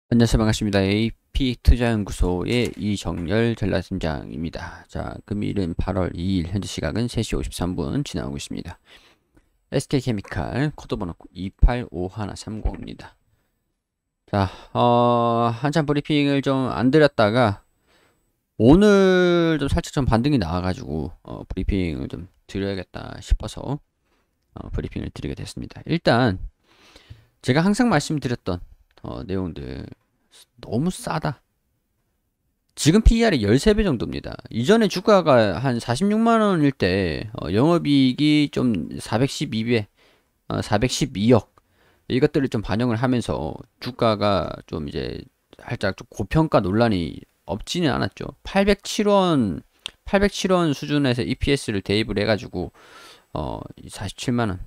안녕하세요. 반갑습니다. AP투자연구소의 이정열 전략팀장입니다. 자, 금일은 8월 2일, 현재 시각은 3시 53분 지나고 있습니다. SK케미칼 코드번호 285130입니다. 자, 한참 브리핑을 좀 안 드렸다가 오늘 좀 살짝 좀 반등이 나와가지고 브리핑을 좀 드려야겠다 싶어서 브리핑을 드리게 됐습니다. 일단 제가 항상 말씀드렸던 내용들 너무 싸다. 지금 PER이 13배 정도입니다. 이전에 주가가 한 46만원일 때 영업이익이 좀 412배, 412억 이것들을 좀 반영을 하면서 주가가 좀 이제 살짝 좀 고평가 논란이 없지는 않았죠. 807원 수준에서 EPS를 대입을 해가지고 47만원,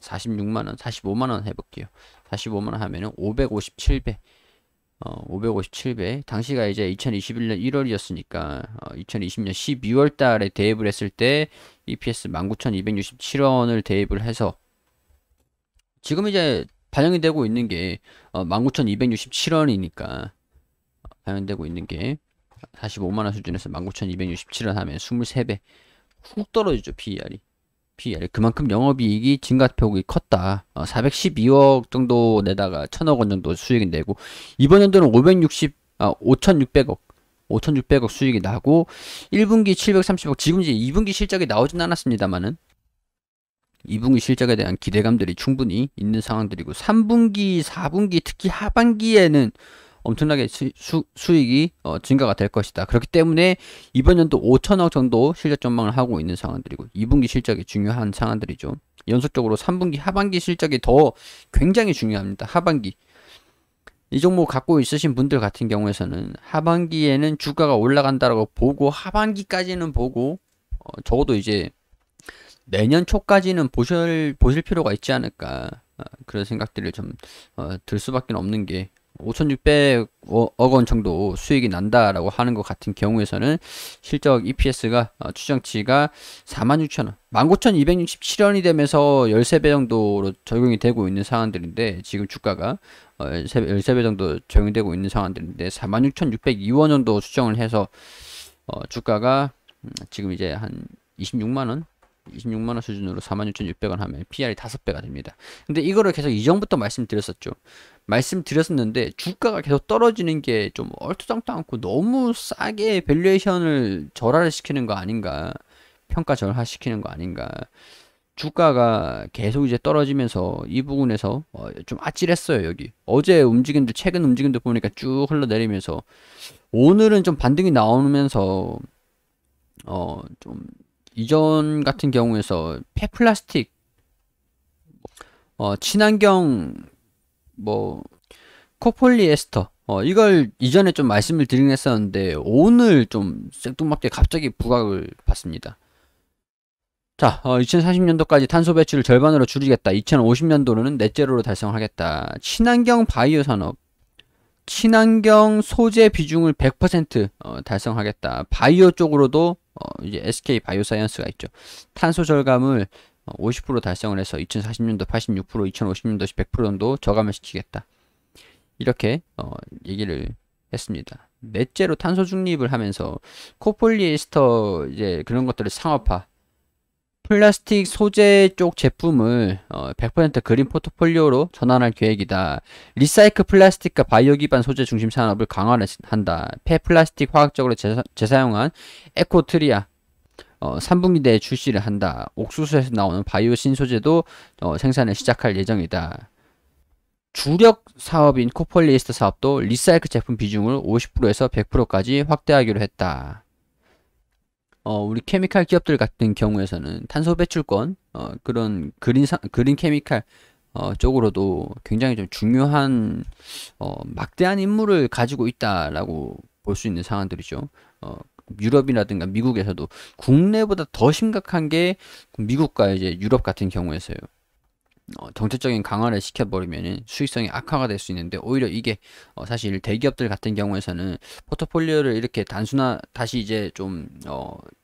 46만원, 45만원 해볼게요. 45만원 하면은 557배. 557배. 당시가 이제 2021년 1월이었으니까 2020년 12월 달에 대입을 했을 때 EPS 19,267원을 대입을 해서 지금 이제 반영이 되고 있는 게 19,267원이니까 반영되고 있는 게 45만원 수준에서 19,267원 하면 23배 훅 떨어지죠. PER이 그만큼 영업이익이 증가폭이 컸다. 412억 정도 내다가 1,000억 원 정도 수익이 내고 이번 연도는 5,600억 수익이 나고 1분기 730억 지금 이제 2분기 실적이 나오진 않았습니다만은 2분기 실적에 대한 기대감들이 충분히 있는 상황들이고 3분기, 4분기 특히 하반기에는 엄청나게 수익이 증가가 될 것이다. 그렇기 때문에 이번 연도 5천억 정도 실적 전망을 하고 있는 상황들이고 2분기 실적이 중요한 상황들이죠. 연속적으로 3분기 하반기 실적이 더 굉장히 중요합니다. 하반기 이 종목 갖고 있으신 분들 같은 경우에서는 하반기에는 주가가 올라간다라고 보고 하반기까지는 보고 적어도 이제 내년 초까지는 보실 필요가 있지 않을까 그런 생각들을 좀 들 수밖에 없는 게 5,600억 원 정도 수익이 난다라고 하는 것 같은 경우에서는 실적 EPS가 추정치가 46,000원, 19,267원이 되면서 13배 정도로 적용이 되고 있는 상황들인데 지금 주가가 13배 정도 적용되고 있는 상황들인데 46,602원 정도 수정을 해서 주가가 지금 이제 한 26만원 26만원 수준으로 46,600원 하면 PR이 5배가 됩니다. 근데 이거를 계속 이전부터 말씀드렸었는데 주가가 계속 떨어지는 게 좀 얼토당토 않고 너무 싸게 밸류에이션을 절하를 시키는 거 아닌가, 평가 절하시키는 거 아닌가. 주가가 계속 이제 떨어지면서 이 부분에서 좀 아찔했어요. 여기 어제 움직임들 최근 움직임들 보니까 쭉 흘러내리면서 오늘은 좀 반등이 나오면서 좀 이전 같은 경우에서 폐플라스틱 친환경 뭐 코폴리에스터 이걸 이전에 좀 말씀을 드리긴 했었는데 오늘 좀 생뚱맞게 갑자기 부각을 받습니다. 자, 2040년도까지 탄소 배출을 절반으로 줄이겠다. 2050년도로는 넷제로로 달성하겠다. 친환경 바이오 산업, 친환경 소재 비중을 100% 달성하겠다. 바이오 쪽으로도 이제 SK 바이오사이언스가 있죠. 탄소 절감을 50% 달성을 해서 2040년도 86%, 2050년도 100% 정도 저감을 시키겠다. 이렇게 얘기를 했습니다. 넷째로 탄소 중립을 하면서 코폴리에스터 이제 그런 것들을 상업화, 플라스틱 소재 쪽 제품을 100% 그린 포트폴리오로 전환할 계획이다. 리사이클 플라스틱과 바이오 기반 소재 중심 산업을 강화한다. 폐플라스틱 화학적으로 재사용한 에코트리아 3분기 내에 출시를 한다. 옥수수에서 나오는 바이오 신소재도 생산을 시작할 예정이다. 주력 사업인 코폴리에스터 사업도 리사이클 제품 비중을 50%에서 100%까지 확대하기로 했다. 우리 케미칼 기업들 같은 경우에서는 탄소 배출권, 그런 그린 케미칼 쪽으로도 굉장히 좀 중요한 막대한 임무를 가지고 있다라고 볼 수 있는 상황들이죠. 유럽이라든가 미국에서도 국내보다 더 심각한 게 미국과 이제 유럽 같은 경우에서요. 정책적인 강화를 시켜버리면 수익성이 악화가 될 수 있는데 오히려 이게 사실 대기업들 같은 경우에서는 포트폴리오를 이렇게 다시 이제 좀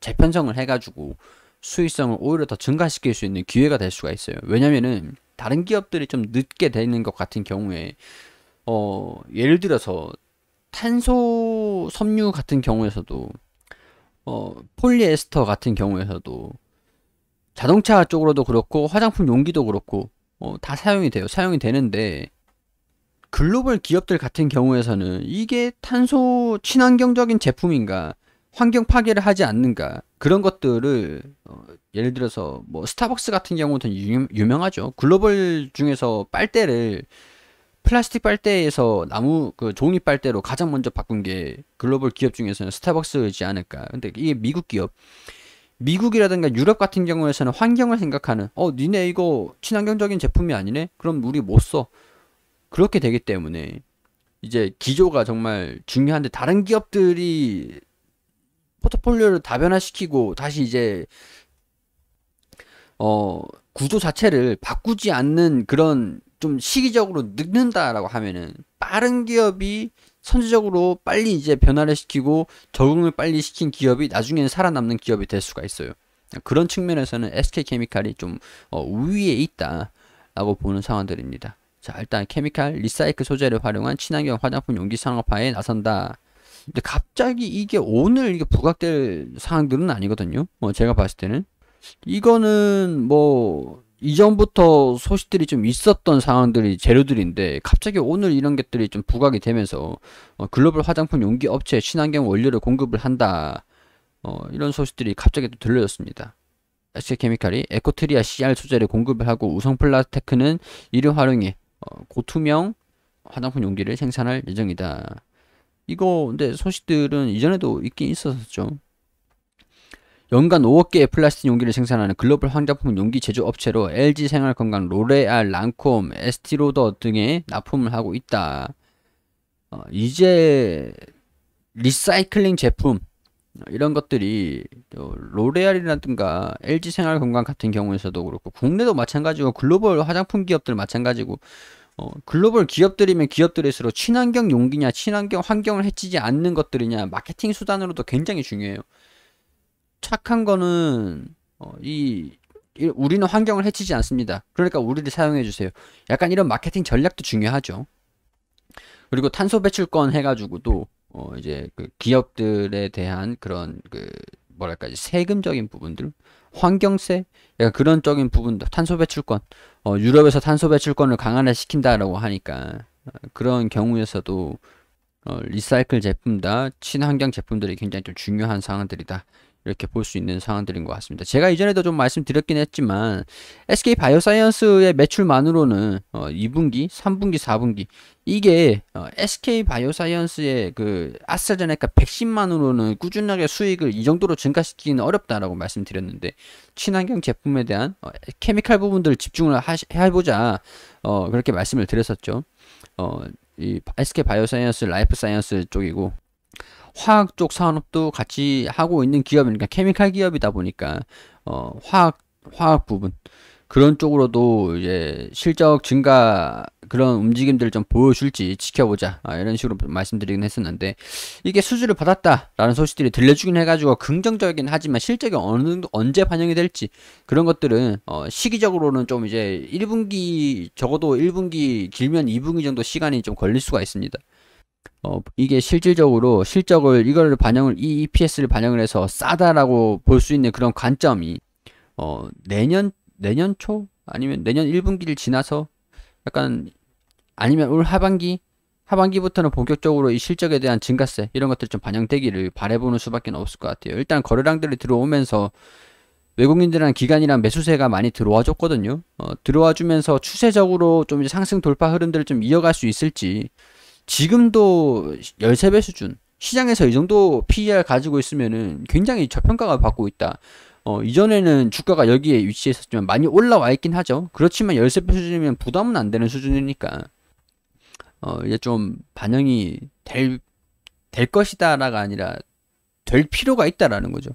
재편성을 해가지고 수익성을 오히려 더 증가시킬 수 있는 기회가 될 수가 있어요. 왜냐면은 다른 기업들이 좀 늦게 되는 것 같은 경우에 예를 들어서 탄소 섬유 같은 경우에서도 폴리에스터 같은 경우에서도 자동차 쪽으로도 그렇고 화장품 용기도 그렇고 다 사용이 돼요. 사용이 되는데 글로벌 기업들 같은 경우에서는 이게 탄소 친환경적인 제품인가, 환경 파괴를 하지 않는가, 그런 것들을 예를 들어서 뭐 스타벅스 같은 경우는 유명하죠. 글로벌 중에서 빨대를 플라스틱 빨대에서 나무 그 종이 빨대로 가장 먼저 바꾼 게 글로벌 기업 중에서는 스타벅스이지 않을까. 근데 이게 미국 기업, 미국이라든가 유럽 같은 경우에서는 환경을 생각하는, 니네 이거 친환경적인 제품이 아니네? 그럼 우리 못 써. 그렇게 되기 때문에 이제 기조가 정말 중요한데, 다른 기업들이 포트폴리오를 다변화시키고 다시 이제 구조 자체를 바꾸지 않는 그런 좀 시기적으로 늦는다라고 하면은, 빠른 기업이 선제적으로 빨리 이제 변화를 시키고 적응을 빨리 시킨 기업이 나중에는 살아남는 기업이 될 수가 있어요. 그런 측면에서는 SK케미칼이 좀 우위에 있다라고 보는 상황들입니다. 자, 일단 케미칼 리사이클 소재를 활용한 친환경 화장품 용기 산업화에 나선다. 근데 갑자기 이게 오늘 이게 부각될 상황들은 아니거든요. 제가 봤을 때는 이거는 뭐 이전부터 소식들이 좀 있었던 상황들이 재료들인데, 갑자기 오늘 이런 것들이 좀 부각이 되면서 글로벌 화장품 용기 업체에 친환경 원료를 공급을 한다, 이런 소식들이 갑자기 또 들려졌습니다. SK케미칼이 에코트리아 CR 소재를 공급을 하고 우성플라스테크는 이를 활용해 고투명 화장품 용기를 생산할 예정이다. 이거 근데 소식들은 이전에도 있긴 있었죠. 연간 5억 개의 플라스틱 용기를 생산하는 글로벌 화장품 용기 제조 업체로 LG 생활건강, 로레알, 랑콤, 에스티로더 등에 납품을 하고 있다. 이제 리사이클링 제품 이런 것들이 로레알이라든가 LG 생활건강 같은 경우에서도 그렇고, 국내도 마찬가지고 글로벌 화장품 기업들 마찬가지고, 글로벌 기업들이면 기업들일수록 친환경 용기냐, 친환경 환경을 해치지 않는 것들이냐, 마케팅 수단으로도 굉장히 중요해요. 착한 거는 우리는 환경을 해치지 않습니다, 그러니까 우리를 사용해 주세요. 약간 이런 마케팅 전략도 중요하죠. 그리고 탄소 배출권 해가지고도 이제 그 기업들에 대한 그런 그 뭐랄까 세금적인 부분들, 환경세, 약간 그런 적인 부분들, 탄소 배출권, 유럽에서 탄소 배출권을 강화를 시킨다라고 하니까 그런 경우에서도 리사이클 제품다, 친환경 제품들이 굉장히 좀 중요한 상황들이다, 이렇게 볼 수 있는 상황들인 것 같습니다. 제가 이전에도 좀 말씀드렸긴 했지만 SK 바이오사이언스의 매출만으로는 2분기, 3분기, 4분기 이게 SK 바이오사이언스의 그 아스트라제네카 백신만으로는 꾸준하게 수익을 이 정도로 증가시키기는 어렵다라고 말씀드렸는데, 친환경 제품에 대한 케미칼 부분들 집중을 해보자, 그렇게 말씀을 드렸었죠. 이 SK 바이오사이언스 라이프 사이언스 쪽이고, 화학 쪽 산업도 같이 하고 있는 기업이니까, 케미칼 기업이다 보니까 화학 부분 그런 쪽으로도 이제 실적 증가 그런 움직임들을 좀 보여줄지 지켜보자, 이런 식으로 말씀드리긴 했었는데, 이게 수주를 받았다라는 소식들이 들려주긴 해가지고 긍정적이긴 하지만 실적이 어느 정도 언제 반영이 될지, 그런 것들은 시기적으로는 좀 이제 1분기, 적어도 1분기 길면 2분기 정도 시간이 좀 걸릴 수가 있습니다. 이게 실질적으로 실적을 이거를 반영을, 이 EPS를 반영을 해서 싸다라고 볼 수 있는 그런 관점이 내년 초 아니면 내년 1분기를 지나서, 약간 아니면 올 하반기부터는 본격적으로 이 실적에 대한 증가세 이런 것들 좀 반영되기를 바라보는 수밖에 없을 것 같아요. 일단 거래량들이 들어오면서 외국인들이랑 기관이랑 매수세가 많이 들어와 줬거든요. 들어와 주면서 추세적으로 좀 이제 상승 돌파 흐름들을 좀 이어갈 수 있을지. 지금도 13배 수준, 시장에서 이 정도 PER 가지고 있으면은 굉장히 저평가가 받고 있다. 이전에는 주가가 여기에 위치했었지만 많이 올라와 있긴 하죠. 그렇지만 13배 수준이면 부담은 안 되는 수준이니까 이제 좀 반영이 될 것이다라가 아니라 될 필요가 있다라는 거죠.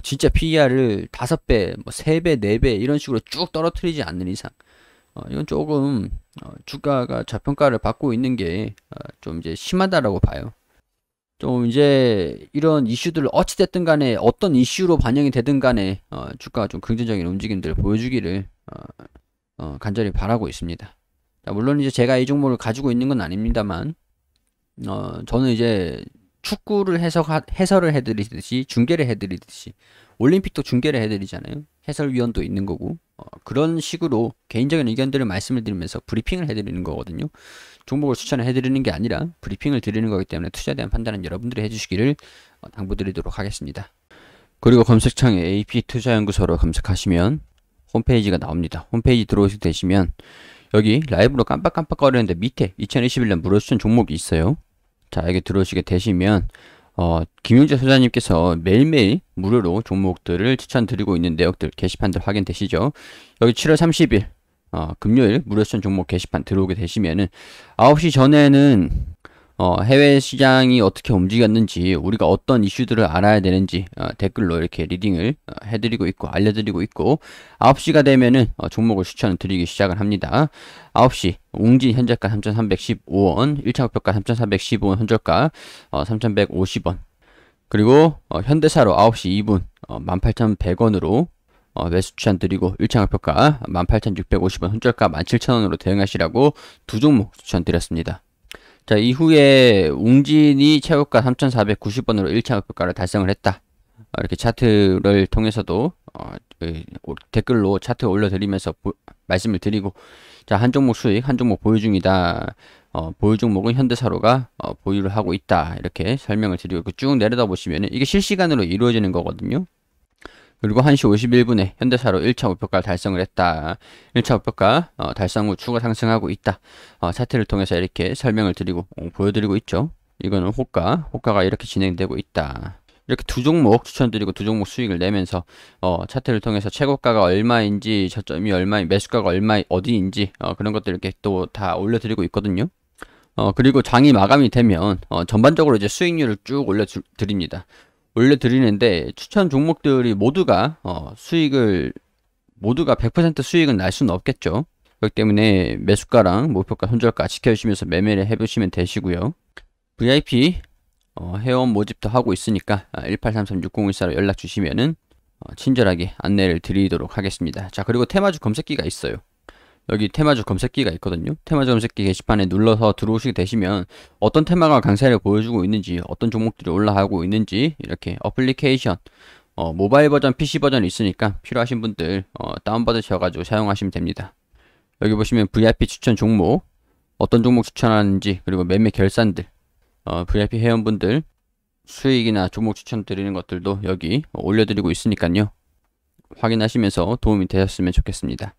진짜 PER을 5배, 뭐 3배, 4배 이런 식으로 쭉 떨어뜨리지 않는 이상 이건 조금 주가가 저평가를 받고 있는 게 좀 이제 심하다라고 봐요. 좀 이제 이런 이슈들 어찌됐든 간에 어떤 이슈로 반영이 되든 간에 주가가 좀 긍정적인 움직임들을 보여주기를 간절히 바라고 있습니다. 자, 물론 이제 제가 이 종목을 가지고 있는 건 아닙니다만, 저는 이제 축구를 해설을 해드리듯이, 중계를 해드리듯이, 올림픽도 중계를 해드리잖아요. 해설위원도 있는 거고, 그런 식으로 개인적인 의견들을 말씀을 드리면서 브리핑을 해드리는 거거든요. 종목을 추천을 해드리는 게 아니라 브리핑을 드리는 거기 때문에 투자에 대한 판단은 여러분들이 해주시기를 당부드리도록 하겠습니다. 그리고 검색창에 AP투자연구소로 검색하시면 홈페이지가 나옵니다. 홈페이지 들어오시게 되시면 여기 라이브로 깜빡깜빡거리는데 밑에 2021년 무료 추천 종목이 있어요. 자, 여기 들어오시게 되시면 김용재 소장님께서 매일매일 무료로 종목들을 추천드리고 있는 내역들 게시판들 확인되시죠? 여기 7월 30일 금요일 무료 추천 종목 게시판 들어오게 되시면은 9시 전에는 해외 시장이 어떻게 움직였는지 우리가 어떤 이슈들을 알아야 되는지 댓글로 이렇게 리딩을 해드리고 있고 알려드리고 있고 9시가 되면은 종목을 추천을 드리기 시작을 합니다. 9시 웅진 현재가 3,315원 1차 목표가 3,415원 현저가 3,150원 그리고 현대사로 9시 2분 18,100원으로 매수 추천 드리고 1차 목표가 18,650원 현저가 17,000원으로 대응하시라고 두 종목 추천 드렸습니다. 자, 이후에 웅진이 최고가 3,490원으로 1차 목표가를 달성을 했다. 이렇게 차트를 통해서도 댓글로 차트 올려드리면서 말씀을 드리고 자, 한 종목 수익, 한 종목 보유 중이다. 보유 종목은 현대사로가 보유를 하고 있다. 이렇게 설명을 드리고 쭉 내려다 보시면 이게 실시간으로 이루어지는 거거든요. 그리고 1시 51분에 현대사로 1차 목표가를 달성을 했다. 1차 목표가 달성 후 추가 상승하고 있다. 차트를 통해서 이렇게 설명을 드리고 보여드리고 있죠. 이거는 호가가 이렇게 진행되고 있다. 이렇게 두 종목 추천드리고 두 종목 수익을 내면서 차트를 통해서 최고가가 얼마인지 저점이 얼마인 매수가가 얼마 어디인지 그런 것들 이렇게 또 다 올려드리고 있거든요. 그리고 장이 마감이 되면 전반적으로 이제 수익률을 쭉 올려드립니다. 올려드리는데 추천 종목들이 모두가 100% 수익은 날 수는 없겠죠. 그렇기 때문에 매수가랑 목표가 손절가 지켜주시면서 매매를 해보시면 되시고요. VIP 회원 모집도 하고 있으니까 1833-6014로 연락 주시면은 친절하게 안내를 드리도록 하겠습니다. 자, 그리고 테마주 검색기가 있어요. 여기 테마주 검색기가 있거든요. 테마주 검색기 게시판에 눌러서 들어오시게 되시면 어떤 테마가 강세를 보여주고 있는지 어떤 종목들이 올라가고 있는지 이렇게 어플리케이션 모바일 버전, PC 버전이 있으니까 필요하신 분들 다운받으셔가지고 사용하시면 됩니다. 여기 보시면 VIP 추천 종목 어떤 종목 추천하는지 그리고 매매 결산들 VIP 회원분들 수익이나 종목 추천 드리는 것들도 여기 올려드리고 있으니까요. 확인하시면서 도움이 되셨으면 좋겠습니다.